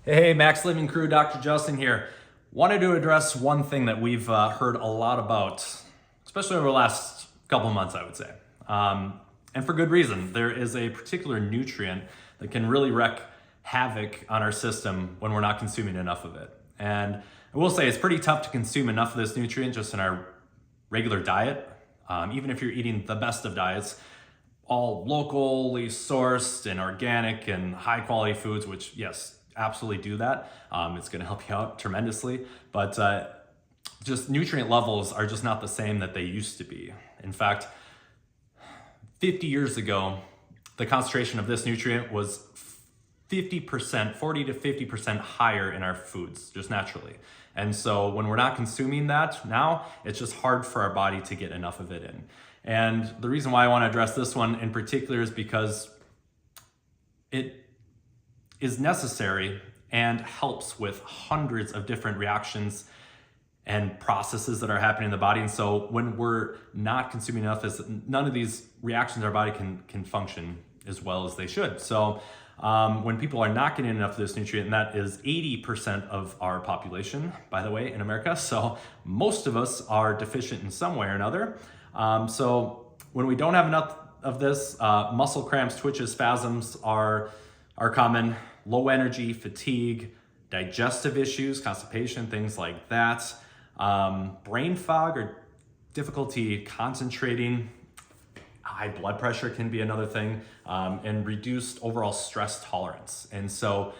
Hey, Max Living Crew, Dr. Justin here. Wanted to address one thing that we've heard a lot about, especially over the last couple months, I would say. And for good reason. There is a particular nutrient that can really wreak havoc on our system when we're not consuming enough of it. And I will say it's pretty tough to consume enough of this nutrient just in our regular diet, even if you're eating the best of diets, all locally sourced and organic and high quality foods, which yes, absolutely do that. It's going to help you out tremendously, but just nutrient levels are just not the same that they used to be. In fact, 50 years ago, the concentration of this nutrient was 50%, 40 to 50% higher in our foods, just naturally. And so when we're not consuming that now, it's just hard for our body to get enough of it in. And the reason why I want to address this one in particular is because it is necessary and helps with hundreds of different reactions and processes that are happening in the body. And so when we're not consuming enough, none of these reactions our body can function as well as they should. So when people are not getting enough of this nutrient, and that is 80% of our population, by the way, in America. So most of us are deficient in some way or another. So when we don't have enough of this, muscle cramps, twitches, spasms are common. Low energy, fatigue, digestive issues, constipation, things like that. Brain fog or difficulty concentrating. High blood pressure can be another thing, and reduced overall stress tolerance. And so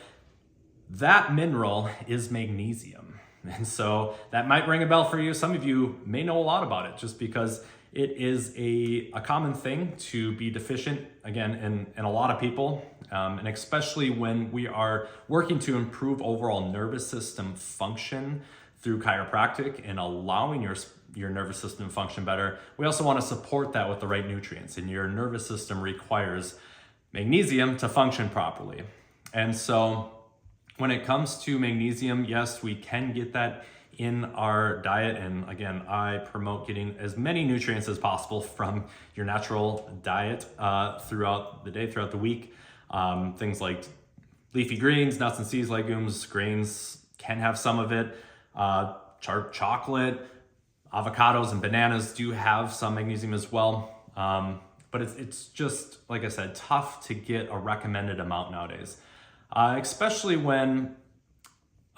that mineral is magnesium. And so that might ring a bell for you. Some of you may know a lot about it just because it is a common thing to be deficient, again, in a lot of people, and especially when we are working to improve overall nervous system function through chiropractic and allowing your nervous system to function better. We also want to support that with the right nutrients, and your nervous system requires magnesium to function properly. And so when it comes to magnesium, yes, we can get that in our diet. And again, I promote getting as many nutrients as possible from your natural diet throughout the day, throughout the week. Things like leafy greens, nuts and seeds, legumes, grains can have some of it. Chocolate, avocados and bananas do have some magnesium as well. But it's just, like I said, tough to get a recommended amount nowadays, especially when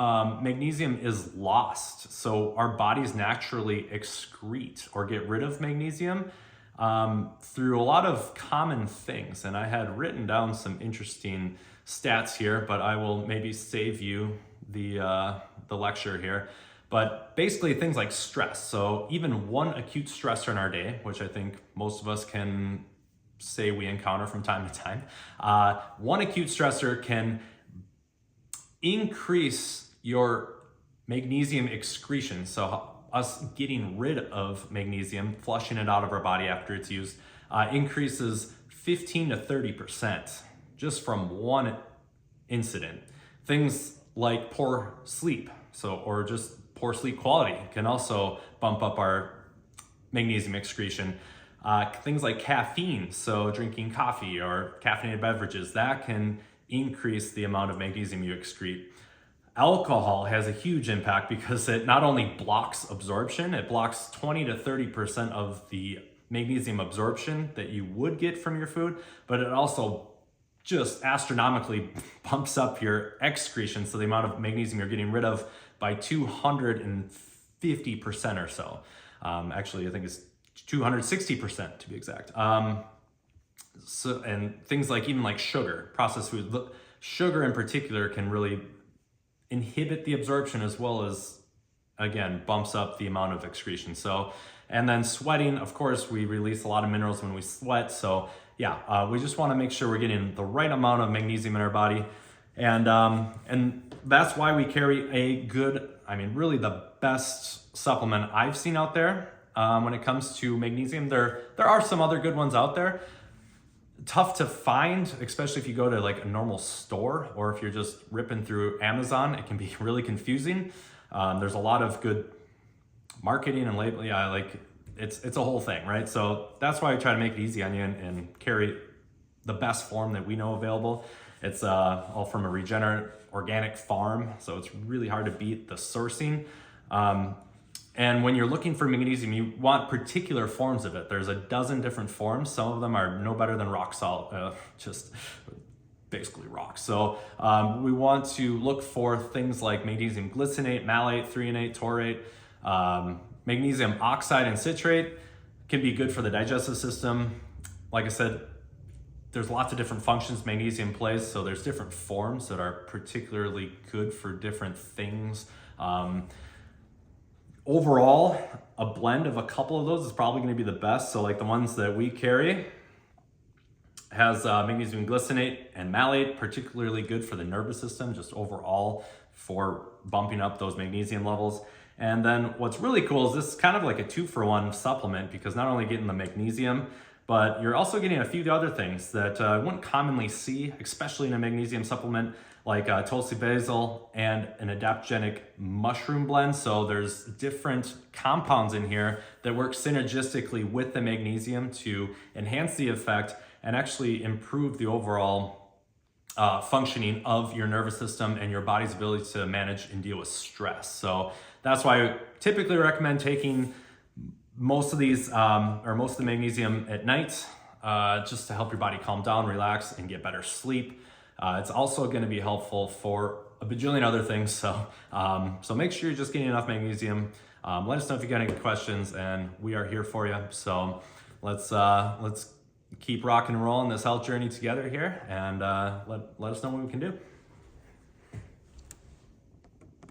magnesium is lost. So our bodies naturally excrete or get rid of magnesium through a lot of common things. And I had written down some interesting stats here, but I will maybe save you the lecture here. But basically things like stress. So even one acute stressor in our day, which I think most of us can say we encounter from time to time, one acute stressor can increase your magnesium excretion. So us getting rid of magnesium, flushing it out of our body after it's used, increases 15 to 30% just from one incident. Things like poor sleep, or just poor sleep quality can also bump up our magnesium excretion. Things like caffeine, so drinking coffee or caffeinated beverages, that can increase the amount of magnesium you excrete. Alcohol has a huge impact because it not only blocks absorption, it blocks 20 to 30% of the magnesium absorption that you would get from your food, but it also just astronomically bumps up your excretion, so the amount of magnesium you're getting rid of, by 250% or so. Actually, I think it's 260% to be exact. So, and things like even like sugar, processed food, sugar in particular can really inhibit the absorption as well as, again, bumps up the amount of excretion. So, and then sweating, of course, we release a lot of minerals when we sweat. So yeah, we just want to make sure we're getting the right amount of magnesium in our body. And that's why we carry a good, really the best supplement I've seen out there when it comes to magnesium. There are some other good ones out there. Tough to find, especially if you go to like a normal store or if you're just ripping through Amazon. It can be really confusing. There's a lot of good marketing and label. Yeah, like it's a whole thing, right? So that's why I try to make it easy on you and carry the best form that we know available. It's all from a regenerate organic farm, so it's really hard to beat the sourcing. And when you're looking for magnesium, you want particular forms of it. There's a dozen different forms. Some of them are no better than rock salt, just basically rock. So we want to look for things like magnesium glycinate, malate, threonate, taurate, magnesium oxide and citrate. Can be good for the digestive system. Like I said, there's lots of different functions magnesium plays, so there's different forms that are particularly good for different things. Overall, a blend of a couple of those is probably going to be the best. So like the ones that we carry has magnesium glycinate and malate, particularly good for the nervous system, just overall for bumping up those magnesium levels. And then what's really cool is this is kind of like a 2-for-1 supplement, because not only getting the magnesium, but you're also getting a few other things that you wouldn't commonly see, especially in a magnesium supplement, like Tulsi basil and an adaptogenic mushroom blend. So there's different compounds in here that work synergistically with the magnesium to enhance the effect and actually improve the overall functioning of your nervous system and your body's ability to manage and deal with stress. So that's why I typically recommend taking most of these or most of the magnesium at night, just to help your body calm down, relax, and get better sleep. It's also going to be helpful for a bajillion other things. So make sure you're just getting enough magnesium. Let us know if you got any questions, and we are here for you. So let's keep rocking and rolling this health journey together here, and let us know what we can do.